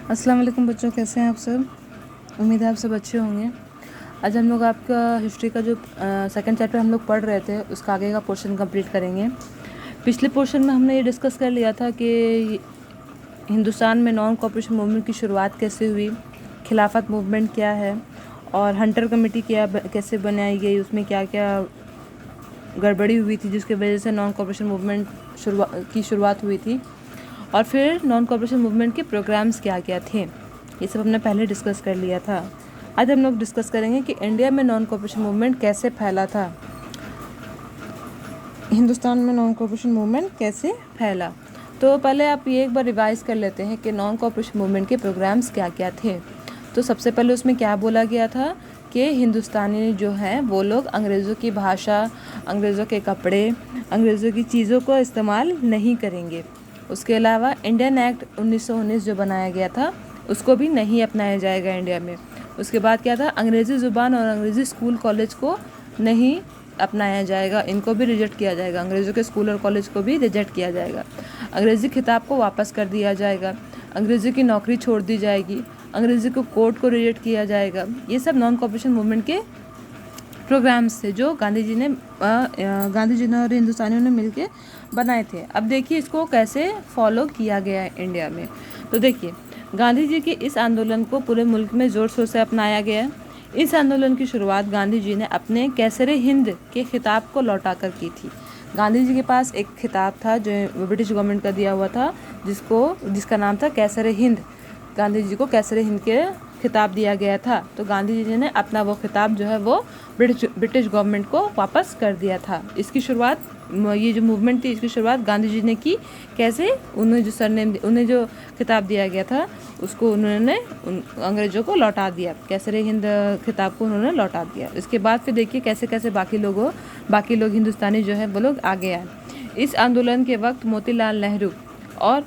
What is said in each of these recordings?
अस्सलाम वालेकुम बच्चों, कैसे हैं आप सब। उम्मीद है आप सब अच्छे होंगे। आज हम लोग आपका हिस्ट्री का जो सेकंड चैप्टर हम लोग पढ़ रहे थे उसका आगे का पोर्शन कंप्लीट करेंगे। पिछले पोर्शन में हमने ये डिस्कस कर लिया था कि हिंदुस्तान में नॉन कॉपरेशन मूवमेंट की शुरुआत कैसे हुई, खिलाफत मूवमेंट क्या है और हंटर कमेटी कैसे बनाई गई, उसमें क्या क्या गड़बड़ी हुई थी जिसकी वजह से नॉन कॉपरेशन मूवमेंट की शुरुआत हुई थी, और फिर नॉन कॉपरेशन मूवमेंट के प्रोग्राम्स क्या क्या थे। ये सब हमने पहले डिस्कस कर लिया था। आज हम लोग डिस्कस करेंगे कि इंडिया में नॉन कॉपरेशन मूवमेंट कैसे फैला था, हिंदुस्तान में नॉन कॉपरेशन मूवमेंट कैसे फैला। तो पहले आप ये एक बार रिवाइज कर लेते हैं कि नॉन कॉपरेशन मूवमेंट के प्रोग्राम्स क्या क्या थे। तो सबसे पहले उसमें क्या बोला गया था कि हिंदुस्तानी जो हैं वो लोग अंग्रेज़ों की भाषा, अंग्रेज़ों के कपड़े, अंग्रेज़ों की चीज़ों को इस्तेमाल नहीं करेंगे। उसके अलावा इंडियन एक्ट 1919 जो बनाया गया था उसको भी नहीं अपनाया जाएगा इंडिया में। उसके बाद क्या था, अंग्रेज़ी ज़ुबान और अंग्रेज़ी स्कूल कॉलेज को नहीं अपनाया जाएगा, इनको भी रिजेक्ट किया जाएगा। अंग्रेज़ों के स्कूल और कॉलेज को भी रिजेक्ट किया जाएगा। अंग्रेज़ी खिताब को वापस कर दिया जाएगा, अंग्रेज़ी की नौकरी छोड़ दी जाएगी, अंग्रेज़ी को कोर्ट को रिजेक्ट किया जाएगा। ये सब नॉन कॉपरेशन मूवमेंट के प्रोग्राम्स थे जो गांधी जी ने और हिंदुस्तानियों ने मिलके बनाए थे। अब देखिए इसको कैसे फॉलो किया गया है इंडिया में। तो देखिए गांधी जी के इस आंदोलन को पूरे मुल्क में ज़ोर शोर से अपनाया गया। इस आंदोलन की शुरुआत गांधी जी ने अपने कैसरे हिंद के खिताब को लौटाकर की थी। गांधी जी के पास एक खिताब था जो ब्रिटिश गवर्नमेंट का दिया हुआ था, जिसका नाम था कैसरे हिंद। गांधी जी को कैसरे हिंद के खिताब दिया गया था, तो गांधी जी ने अपना वो खिताब जो है वो ब्रिटिश गवर्नमेंट को वापस कर दिया था। इसकी शुरुआत, ये जो मूवमेंट थी इसकी शुरुआत गांधी जी ने की। कैसे, उन्हें जो खिताब दिया गया था उसको उन्होंने अंग्रेज़ों को लौटा दिया, कैसरे हिंद खिताब को उन्होंने लौटा दिया। इसके बाद फिर देखिए कैसे कैसे बाकी लोग हिंदुस्तानी जो है वो लोग आगे आए। इस आंदोलन के वक्त मोतीलाल नेहरू और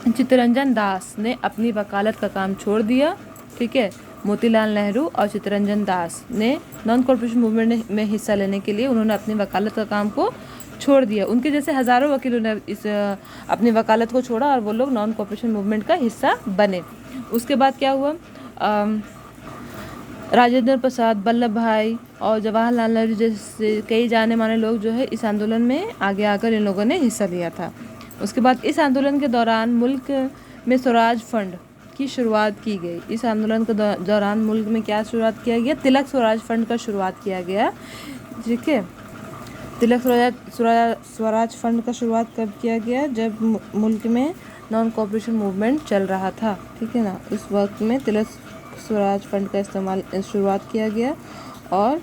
चित्तरंजन दास ने अपनी वकालत का काम छोड़ दिया। ठीक है, मोतीलाल नेहरू और चित्तरंजन दास ने नॉन कॉर्पोरेशन मूवमेंट में हिस्सा लेने के लिए उन्होंने अपनी वकालत का काम को छोड़ दिया। उनके जैसे हज़ारों वकीलों ने अपनी वकालत को छोड़ा और वो लोग नॉन कॉर्पोरेशन मूवमेंट का हिस्सा बने। उसके बाद क्या हुआ, राजेंद्र प्रसाद, वल्लभ भाई और जवाहरलाल नेहरू जैसे कई जाने माने लोग जो है इस आंदोलन में आगे आकर इन लोगों ने हिस्सा लिया था। उसके बाद इस आंदोलन के दौरान मुल्क में स्वराज फंड की शुरुआत की गई। इस आंदोलन के दौरान मुल्क में क्या शुरुआत किया गया, तिलक स्वराज फंड का शुरुआत किया गया। ठीक है, तिलक स्वराज फंड का शुरुआत कब किया गया, जब मुल्क में नॉन कॉपरेशन मूवमेंट चल रहा था। ठीक है ना, उस वक्त में तिलक स्वराज फंड का शुरुआत किया गया और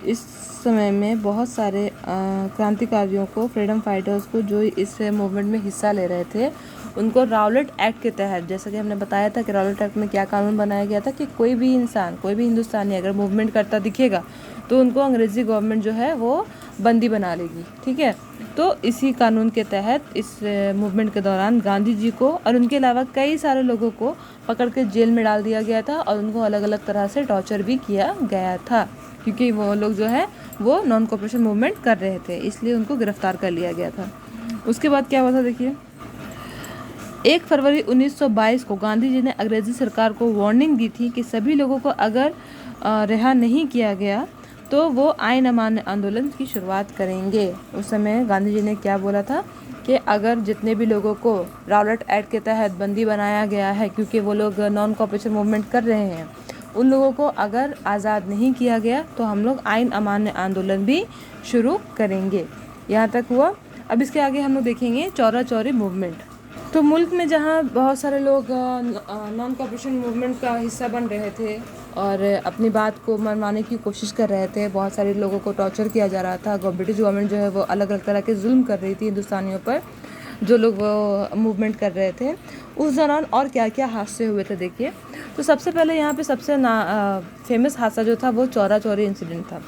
इस समय में बहुत सारे क्रांतिकारियों को, फ्रीडम फाइटर्स को जो इस मूवमेंट में हिस्सा ले रहे थे उनको राउलेट एक्ट के तहत, जैसा कि हमने बताया था कि राउलेट एक्ट में क्या कानून बनाया गया था कि कोई भी इंसान, कोई भी हिंदुस्तानी अगर मूवमेंट करता दिखेगा तो उनको अंग्रेज़ी गवर्नमेंट जो है वो बंदी बना लेगी। ठीक है, तो इसी कानून के तहत इस मूवमेंट के दौरान गांधी जी को और उनके अलावा कई सारे लोगों को पकड़ के जेल में डाल दिया गया था और उनको अलग अलग तरह से टॉर्चर भी किया गया था, क्योंकि वो लोग जो है वो नॉन कॉपरेशन मूवमेंट कर रहे थे, इसलिए उनको गिरफ्तार कर लिया गया था। उसके बाद क्या हुआ था, देखिए 1 फरवरी 1922 को गांधी जी ने अंग्रेज़ी सरकार को वार्निंग दी थी कि सभी लोगों को अगर रिहा नहीं किया गया तो वो आईन अमान्य आंदोलन की शुरुआत करेंगे। उस समय गांधी जी ने क्या बोला था कि अगर जितने भी लोगों को राउलेट एक्ट के तहत बंदी बनाया गया है क्योंकि वो लोग नॉन कॉपरेशन मूवमेंट कर रहे हैं, उन लोगों को अगर आज़ाद नहीं किया गया तो हम लोग आईन अमान्य आंदोलन भी शुरू करेंगे। यहाँ तक हुआ। अब इसके आगे हम लोग देखेंगे चौरा चौरी मूवमेंट। तो मुल्क में जहाँ बहुत सारे लोग नॉन कॉपरेशन मूवमेंट का हिस्सा बन रहे थे और अपनी बात को मनवाने की कोशिश कर रहे थे, बहुत सारे लोगों को टॉर्चर किया जा रहा था, ब्रिटिश गवर्नमेंट जो है वो अलग अलग तरह के जुल्म कर रही थी हिंदुस्तानियों पर, जो लोग वो मूवमेंट कर रहे थे। उस दौरान और क्या क्या हादसे हुए थे देखिए। तो सबसे पहले यहाँ पे सबसे फेमस हादसा जो था वो चौरा चौरी इंसिडेंट था।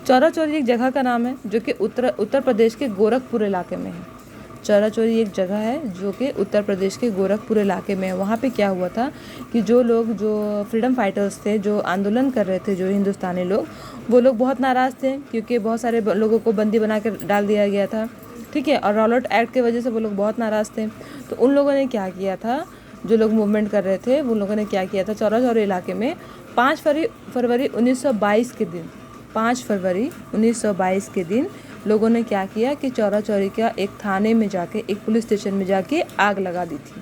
चौरा चौरी एक जगह का नाम है जो कि उत्तर प्रदेश के गोरखपुर इलाके में है। चौरा चौरी एक जगह है जो कि उत्तर प्रदेश के गोरखपुर इलाके में है। वहाँ पे क्या हुआ था कि जो फ्रीडम फाइटर्स थे, जो आंदोलन कर रहे थे, जो हिंदुस्तानी लोग, वो लोग बहुत नाराज़ थे क्योंकि बहुत सारे लोगों को बंदी बना कर डाल दिया गया था। ठीक है, और राउलेट एक्ट की वजह से वो लोग बहुत नाराज़ थे। तो उन लोगों ने क्या किया था, जो लोग मूवमेंट कर रहे थे, वो लोगों ने क्या किया था, चौरा चौरी इलाके में 5 फरवरी 1922 के दिन 5 फरवरी 1922 के दिन लोगों ने क्या किया कि चौरा चौरी का एक थाने में जाके, एक पुलिस स्टेशन में जाके आग लगा दी थी।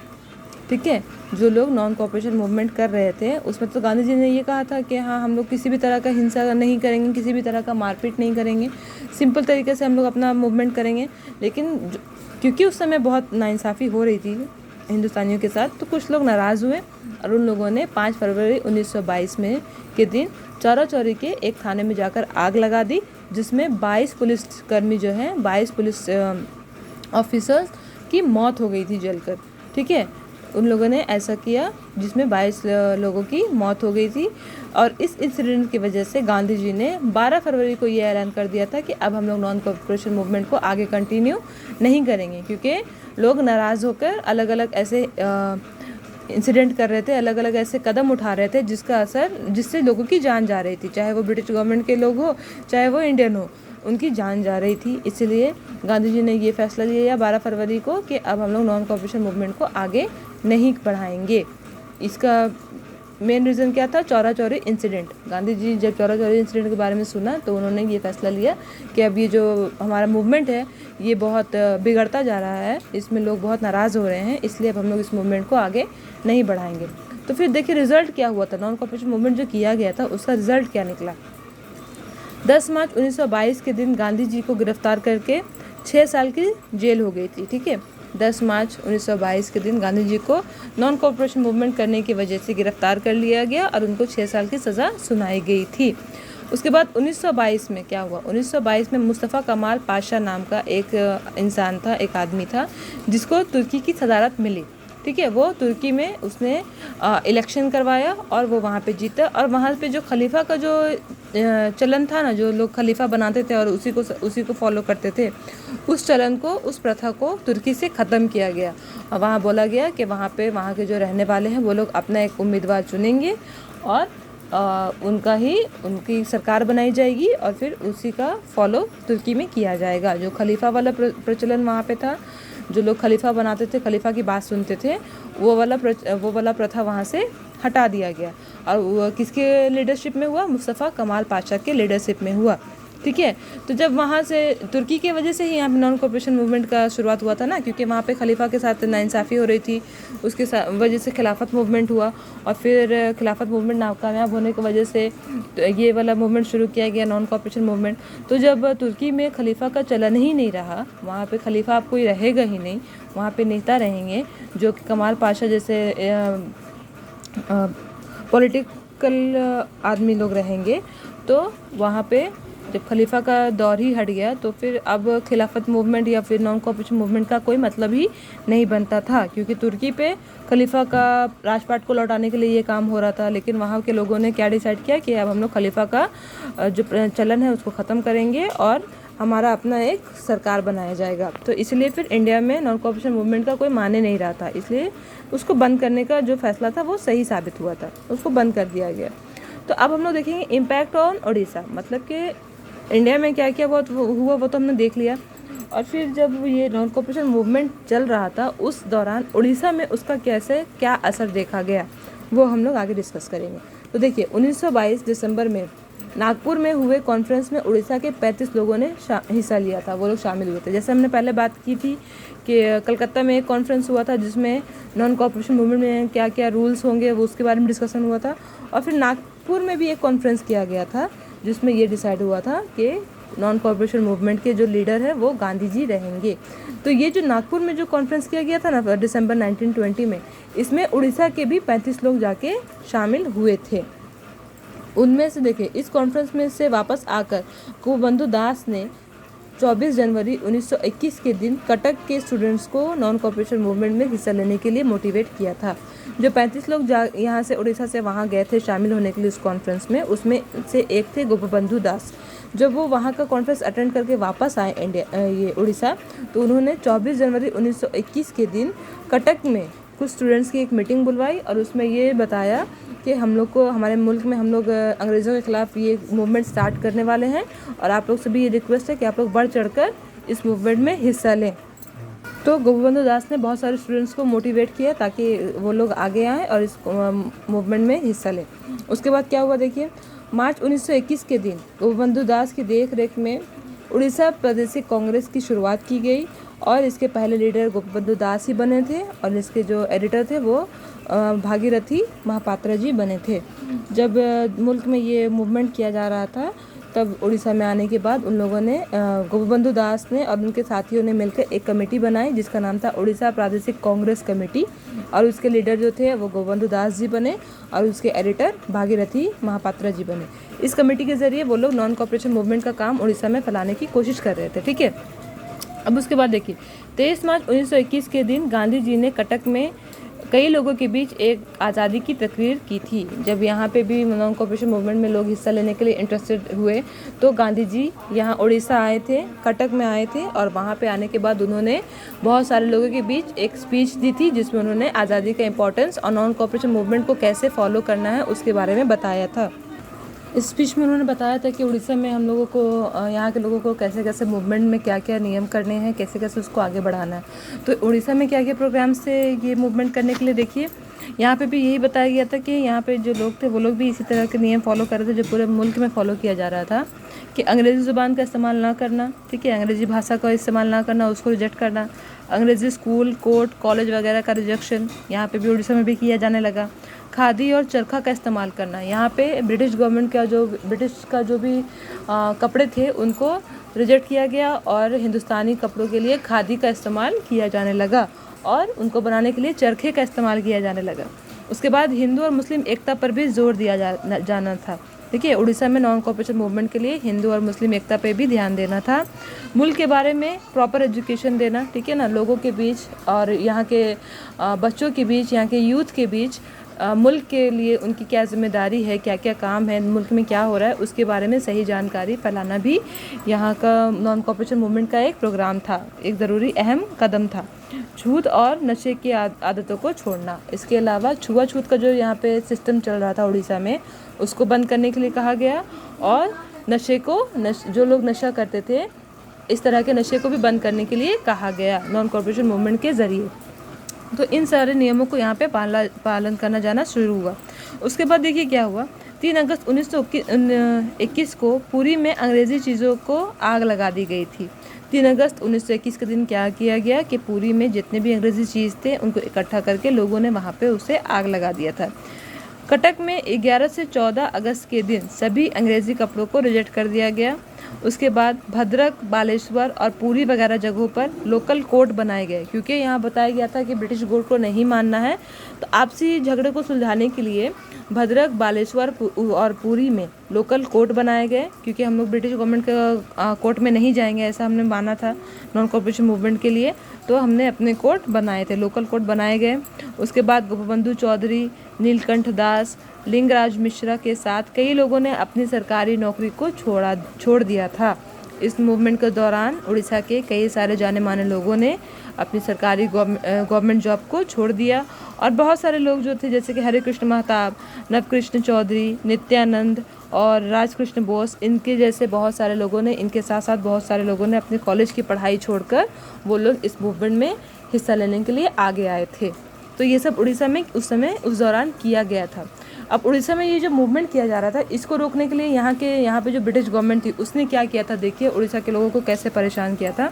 ठीक है, जो लोग नॉन कोऑपरेशन मूवमेंट कर रहे थे उसमें तो गांधी जी ने ये कहा था कि हाँ, हम लोग किसी भी तरह का हिंसा नहीं करेंगे, किसी भी तरह का मारपीट नहीं करेंगे, सिंपल तरीके से हम लोग अपना मूवमेंट करेंगे। लेकिन क्योंकि उस समय बहुत नाइंसाफ़ी हो रही थी हिंदुस्तानियों के साथ, तो कुछ लोग नाराज़ हुए और उन लोगों ने 5 फरवरी 1922 में के दिन चौरा चौरी के एक थाने में जाकर आग लगा दी, जिसमें 22 पुलिसकर्मी जो हैं, 22 पुलिस ऑफिसर्स की मौत हो गई थी जलकर। ठीक है, उन लोगों ने ऐसा किया जिसमें 22 लोगों की मौत हो गई थी। और इस इंसिडेंट की वजह से गांधी जी ने 12 फरवरी को ये ऐलान कर दिया था कि अब हम लोग नॉन कोऑपरेशन मूवमेंट को आगे कंटिन्यू नहीं करेंगे, क्योंकि लोग नाराज़ होकर अलग अलग ऐसे इंसिडेंट कर रहे थे, अलग अलग ऐसे कदम उठा रहे थे जिससे लोगों की जान जा रही थी, चाहे वो ब्रिटिश गवर्नमेंट के लोग हो, चाहे वो इंडियन हो, उनकी जान जा रही थी। इसलिए गांधी जी ने ये फैसला लिया 12 फरवरी को कि अब हम लोग नॉन कोऑपरेशन मूवमेंट को आगे नहीं बढ़ाएंगे। इसका मेन रीज़न क्या था, चौरा चौरी इंसिडेंट। गांधी जी जब चौरा चौरी इंसिडेंट के बारे में सुना तो उन्होंने ये फैसला लिया कि अब ये जो हमारा मूवमेंट है ये बहुत बिगड़ता जा रहा है, इसमें लोग बहुत नाराज़ हो रहे हैं, इसलिए अब हम लोग इस मूवमेंट को आगे नहीं बढ़ाएंगे। तो फिर देखिए रिजल्ट क्या हुआ था, नॉन कोऑपरेशन मूवमेंट जो किया गया था उसका रिजल्ट क्या निकला। 10 मार्च 1922 के दिन गांधी जी को गिरफ्तार करके 6 साल की जेल हो गई थी। ठीक है, 10 मार्च 1922 के दिन गांधी जी को नॉन कोऑपरेशन मूवमेंट करने की वजह से गिरफ्तार कर लिया गया और उनको 6 साल की सज़ा सुनाई गई थी। उसके बाद 1922 में क्या हुआ, 1922 में मुस्तफ़ा कमाल पाशा नाम का एक इंसान था, एक आदमी था जिसको तुर्की की सदारत मिली। ठीक है, वो तुर्की में उसने इलेक्शन करवाया और वो वहाँ पे जीता। और वहाँ पे जो खलीफा का जो चलन था ना, जो लोग खलीफा बनाते थे और उसी को फॉलो करते थे, उस चलन को, उस प्रथा को तुर्की से ख़त्म किया गया। और वहाँ बोला गया कि वहाँ के जो रहने वाले हैं वो लोग अपना एक उम्मीदवार चुनेंगे और उनकी सरकार बनाई जाएगी और फिर उसी का फॉलो तुर्की में किया जाएगा। जो खलीफा वाला प्रचलन वहाँ पे था, जो लोग खलीफा बनाते थे, खलीफा की बात सुनते थे, वो वाला प्रथा वहाँ से हटा दिया गया। और वो किसके लीडरशिप में हुआ, मुस्तफ़ा कमाल पाशा के लीडरशिप में हुआ। ठीक है, तो जब वहाँ से तुर्की की वजह से ही यहाँ पे नॉन कोऑपरेशन मूवमेंट का शुरुआत हुआ था ना, क्योंकि वहाँ पे खलीफा के साथ नाइंसाफ़ी हो रही थी, उसके वजह से खिलाफत मूवमेंट हुआ। और फिर खिलाफत मूवमेंट नाकामयाब होने की वजह से तो ये वाला मूवमेंट शुरू किया गया, नॉन कोऑपरेशन मूवमेंट। तो जब तुर्की में खलीफा का चलन ही नहीं रहा, वहाँ पे खलीफा अब कोई रहेगा ही नहीं, वहाँ पे नेता रहेंगे जो कि कमाल पाशा जैसे पॉलिटिकल आदमी लोग रहेंगे, तो वहाँ पे जब खलीफा का दौर ही हट गया तो फिर अब खिलाफत मूवमेंट या फिर नॉन कोऑपरेशन मूवमेंट का कोई मतलब ही नहीं बनता था, क्योंकि तुर्की पे खलीफा का राजपाट को लौटाने के लिए ये काम हो रहा था। लेकिन वहाँ के लोगों ने क्या डिसाइड किया कि अब हम लोग खलीफा का जो चलन है उसको ख़त्म करेंगे और हमारा अपना एक सरकार बनाया जाएगा। तो इसलिए फिर इंडिया में नॉन कोऑपरेशन मूवमेंट का कोई माने नहीं रहा था, इसलिए उसको बंद करने का जो फैसला था वो सही साबित हुआ था, उसको बंद कर दिया गया। तो अब हम लोग देखेंगे इम्पैक्ट ऑन उड़ीसा, मतलब कि इंडिया में क्या क्या हुआ वो तो हमने देख लिया। और फिर जब ये नॉन कोऑपरेशन मूवमेंट चल रहा था उस दौरान उड़ीसा में उसका क्या असर देखा गया वो हम लोग आगे डिस्कस करेंगे। तो देखिए 1922 दिसंबर में नागपुर में हुए कॉन्फ्रेंस में उड़ीसा के 35 लोगों ने हिस्सा लिया था, वो लोग शामिल हुए थे। जैसे हमने पहले बात की थी कि कलकत्ता में एक कॉन्फ्रेंस हुआ था जिसमें नॉन कोऑपरेशन मूवमेंट में क्या क्या रूल्स होंगे वो उसके बारे में डिस्कशन हुआ था। और फिर नागपुर में भी एक कॉन्फ्रेंस किया गया था जिसमें ये डिसाइड हुआ था कि नॉन कोऑपरेशन मूवमेंट के जो लीडर है वो गांधी जी रहेंगे। तो ये जो नागपुर में जो कॉन्फ्रेंस किया गया था ना दिसंबर 1920 में, इसमें उड़ीसा के भी 35 लोग जाके शामिल हुए थे। उनमें से देखिए इस कॉन्फ्रेंस में से वापस आकर गोपबंधु दास ने 24 जनवरी 1921 के दिन कटक के स्टूडेंट्स को नॉन कोऑपरेशन मूवमेंट में हिस्सा लेने के लिए मोटिवेट किया था। जो 35 लोग यहाँ से उड़ीसा से वहाँ गए थे शामिल होने के लिए इस कॉन्फ्रेंस में, उसमें से एक थे गोपबंधु दास। जब वो वहाँ का कॉन्फ्रेंस अटेंड करके वापस आए ये उड़ीसा, तो उन्होंने 24 जनवरी 1921 के दिन कटक में कुछ स्टूडेंट्स की एक मीटिंग बुलवाई और उसमें ये बताया कि हम लोग को हमारे मुल्क में हम लोग अंग्रेज़ों के ख़िलाफ़ ये मूवमेंट स्टार्ट करने वाले हैं और आप लोग से भी ये रिक्वेस्ट है कि आप लोग बढ़ चढ़कर इस मूवमेंट में हिस्सा लें। तो गोपबंधु दास ने बहुत सारे स्टूडेंट्स को मोटिवेट किया ताकि वो लोग आगे आएँ और इस मूवमेंट में हिस्सा लें। उसके बाद क्या हुआ देखिए, मार्च 1921 के दिन गोपबंधु दास की देख रेख में उड़ीसा प्रादेशिक कांग्रेस की शुरुआत की गई और इसके पहले लीडर गोपबंधु दास ही बने थे और इसके जो एडिटर थे वो भागीरथी महापात्रा जी बने थे। जब मुल्क में ये मूवमेंट किया जा रहा था तब उड़ीसा में आने के बाद उन लोगों ने गोपबंधु दास ने और उनके साथियों ने मिलकर एक कमेटी बनाई जिसका नाम था उड़ीसा प्रादेशिक कांग्रेस कमेटी और उसके लीडर जो थे वो गोपबंधु दास जी बने और उसके एडिटर भागीरथी महापात्रा जी बने। इस कमेटी के जरिए वो लोग नॉन कॉपरेशन मूवमेंट का काम उड़ीसा में फैलाने की कोशिश कर रहे थे। ठीक है, अब उसके बाद देखिए 23 मार्च 1921 के दिन गांधी जी ने कटक में कई लोगों के बीच एक आज़ादी की तकरीर की थी। जब यहाँ पे भी नॉन कॉपरेशन मूवमेंट में लोग हिस्सा लेने के लिए इंटरेस्टेड हुए तो गांधी जी यहाँ उड़ीसा आए थे, कटक में आए थे और वहाँ पे आने के बाद उन्होंने बहुत सारे लोगों के बीच एक स्पीच दी थी जिसमें उन्होंने आज़ादी का इम्पोर्टेंस और नॉन कॉपरेशन मूवमेंट को कैसे फॉलो करना है उसके बारे में बताया था। इस स्पीच में उन्होंने बताया था कि उड़ीसा में हम लोगों को यहाँ के लोगों को कैसे कैसे मूवमेंट में क्या क्या नियम करने हैं, कैसे कैसे उसको आगे बढ़ाना है। तो उड़ीसा में क्या क्या प्रोग्राम से ये मूवमेंट करने के लिए देखिए यहाँ पे भी यही बताया गया था कि यहाँ पे जो लोग थे वो लोग भी इसी तरह के नियम फॉलो कर रहे थे जो पूरे मुल्क में फॉलो किया जा रहा था कि अंग्रेज़ी ज़ुबान का इस्तेमाल ना करना, ठीक है, अंग्रेज़ी भाषा का इस्तेमाल ना करना, उसको रिजेक्ट करना, अंग्रेज़ी स्कूल कोर्ट कॉलेज वगैरह का रिजेक्शन यहाँ पे भी उड़ीसा में भी किया जाने लगा। खादी और चरखा का इस्तेमाल करना, यहाँ पे ब्रिटिश गवर्नमेंट का जो भी कपड़े थे उनको रिजेक्ट किया गया और हिंदुस्तानी कपड़ों के लिए खादी का इस्तेमाल किया जाने लगा और उनको बनाने के लिए चरखे का इस्तेमाल किया जाने लगा। उसके बाद हिंदू और मुस्लिम एकता पर भी जोर दिया जाना था। देखिए उड़ीसा में नॉन कॉपरेशन मूवमेंट के लिए हिंदू और मुस्लिम एकता पे भी ध्यान देना था। मुल्क के बारे में प्रॉपर एजुकेशन देना, ठीक है ना, लोगों के बीच और यहाँ के बच्चों के बीच, यहाँ के यूथ के बीच मुल्क के लिए उनकी क्या जिम्मेदारी है, क्या क्या काम है, मुल्क में क्या हो रहा है उसके बारे में सही जानकारी फैलाना भी यहाँ का नॉन कॉपरेशन मूवमेंट का एक प्रोग्राम था, एक ज़रूरी अहम कदम था। छूत और नशे की आदतों को छोड़ना, इसके अलावा छुआछूत का जो यहाँ पे सिस्टम चल रहा था उड़ीसा में उसको बंद करने के लिए कहा गया और नशे को जो लोग नशा करते थे इस तरह के नशे को भी बंद करने के लिए कहा गया नॉन कॉरपोरेशन मूवमेंट के ज़रिए। तो इन सारे नियमों को यहाँ पे पालन करना जाना शुरू हुआ। उसके बाद देखिए क्या हुआ, 3 अगस्त 1921 को पुरी में अंग्रेज़ी चीज़ों को आग लगा दी गई थी। 3 अगस्त 1921 के दिन क्या किया गया कि पुरी में जितने भी अंग्रेज़ी चीज़ थे उनको इकट्ठा करके लोगों ने वहाँ पे उसे आग लगा दिया था। कटक में 11 से 14 अगस्त के दिन सभी अंग्रेज़ी कपड़ों को रिजेक्ट कर दिया गया। उसके बाद भद्रक, बालेश्वर और पुरी वगैरह जगहों पर लोकल कोर्ट बनाए गए, क्योंकि यहाँ बताया गया था कि ब्रिटिश कोर्ट को नहीं मानना है। तो आपसी झगड़े को सुलझाने के लिए भद्रक, बालेश्वर और पुरी में लोकल कोर्ट बनाए गए, क्योंकि हम लोग ब्रिटिश गवर्नमेंट के कोर्ट में नहीं जाएंगे ऐसा हमने माना था नॉन कॉरपोरेशन मूवमेंट के लिए। तो हमने अपने कोर्ट बनाए थे, लोकल कोर्ट बनाए गए। उसके बाद गोपबंधु चौधरी, नीलकंठ दास, लिंगराज मिश्रा के साथ कई लोगों ने अपनी सरकारी नौकरी को छोड़ दिया था। इस मूवमेंट के दौरान उड़ीसा के कई सारे जाने माने लोगों ने अपनी सरकारी गवर्नमेंट जॉब को छोड़ दिया और बहुत सारे लोग जो थे जैसे कि हरे कृष्ण महताब, नवकृष्ण चौधरी, नित्यानंद और राजकृष्ण बोस, इनके जैसे बहुत सारे लोगों ने, इनके साथ साथ बहुत सारे लोगों ने अपनी कॉलेज की पढ़ाई छोड़कर वो लोग इस मूवमेंट में हिस्सा लेने के लिए आगे आए थे। तो ये सब उड़ीसा में उस दौरान किया गया था। अब उड़ीसा में ये जो मूवमेंट किया जा रहा था इसको रोकने के लिए यहाँ पे जो ब्रिटिश गवर्नमेंट थी उसने क्या किया था, देखिए उड़ीसा के लोगों को कैसे परेशान किया था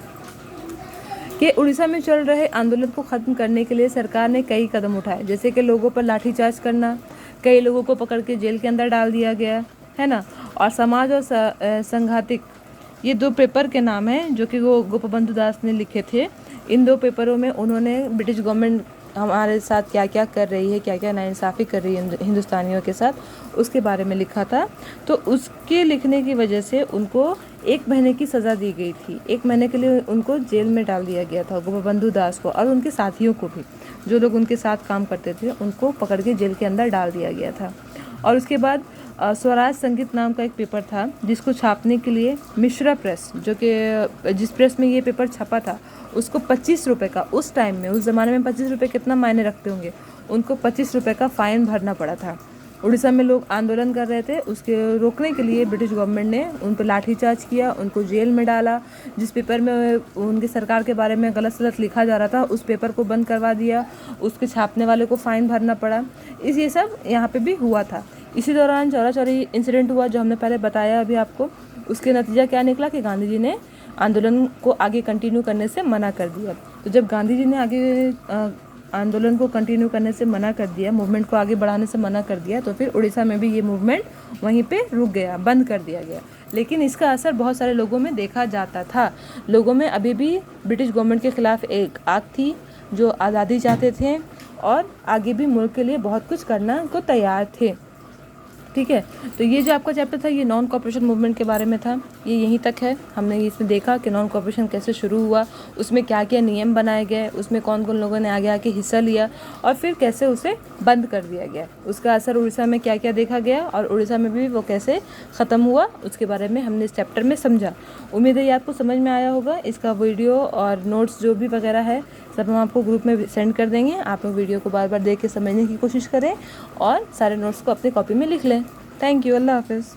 कि उड़ीसा में चल रहे आंदोलन को ख़त्म करने के लिए सरकार ने कई कदम उठाए, जैसे कि लोगों पर लाठीचार्ज करना, कई लोगों को पकड़ के जेल के अंदर डाल दिया गया है ना। और समाज और संघातिक, ये 2 पेपर के नाम हैं जो कि वो गोपबंधु दास ने लिखे थे। इन 2 पेपरों में उन्होंने ब्रिटिश गवर्नमेंट हमारे साथ क्या क्या कर रही है, क्या क्या नाइंसाफ़ी कर रही है हिंदुस्तानियों के साथ, उसके बारे में लिखा था। तो उसके लिखने की वजह से उनको 1 महीने की सज़ा दी गई थी। 1 महीने के लिए उनको जेल में डाल दिया गया था, गोपबंधु दास को और उनके साथियों को भी, जो लोग उनके साथ काम करते थे उनको पकड़ के जेल के अंदर डाल दिया गया था। और उसके बाद स्वराज संगीत नाम का एक पेपर था जिसको छापने के लिए मिश्रा प्रेस, जो कि जिस प्रेस में ये पेपर छपा था उसको 25 रुपये का, उस टाइम में, उस ज़माने में 25 रुपये कितना मायने रखते होंगे, उनको 25 रुपये का फ़ाइन भरना पड़ा था। उड़ीसा में लोग आंदोलन कर रहे थे, उसके रोकने के लिए ब्रिटिश गवर्नमेंट ने उन पर लाठीचार्ज किया, उनको जेल में डाला। जिस पेपर में उनकी सरकार के बारे में गलत सलत लिखा जा रहा था उस पेपर को बंद करवा दिया, उसके छापने वाले को फ़ाइन भरना पड़ा। ये सब यहाँ पे भी हुआ था। इसी दौरान चौरा चौरी इंसिडेंट हुआ जो हमने पहले बताया अभी आपको। उसके नतीजा क्या निकला कि गांधी जी ने आंदोलन को आगे कंटिन्यू करने से मना कर दिया। तो जब गांधी जी ने आगे आंदोलन को कंटिन्यू करने से मना कर दिया, मूवमेंट को आगे बढ़ाने से मना कर दिया, तो फिर उड़ीसा में भी ये मूवमेंट वहीं पे रुक गया, बंद कर दिया गया। लेकिन इसका असर बहुत सारे लोगों में देखा जाता था। लोगों में अभी भी ब्रिटिश गवर्नमेंट के ख़िलाफ़ एक आग थी, जो आज़ादी चाहते थे और आगे भी मुल्क के लिए बहुत कुछ करना को तैयार थे। ठीक है, तो ये जो आपका चैप्टर था ये नॉन कॉपरेशन मूवमेंट के बारे में था। ये यहीं तक है। हमने इसमें देखा कि नॉन कॉपरेशन कैसे शुरू हुआ, उसमें क्या क्या नियम बनाए गए, उसमें कौन कौन लोगों ने आगे आके हिस्सा लिया और फिर कैसे उसे बंद कर दिया गया। उसका असर उड़ीसा में क्या क्या देखा गया और उड़ीसा में भी वो कैसे ख़त्म हुआ, उसके बारे में हमने इस चैप्टर में समझा। उम्मीद है ये आपको समझ में आया होगा। इसका वीडियो और नोट्स जो भी वगैरह है सब हम आपको ग्रुप में सेंड कर देंगे। आप लोग वीडियो को बार बार देख के समझने की कोशिश करें और सारे नोट्स को अपनी कॉपी में लिख लें। Thank you. अल्लाह हाफ़िज़।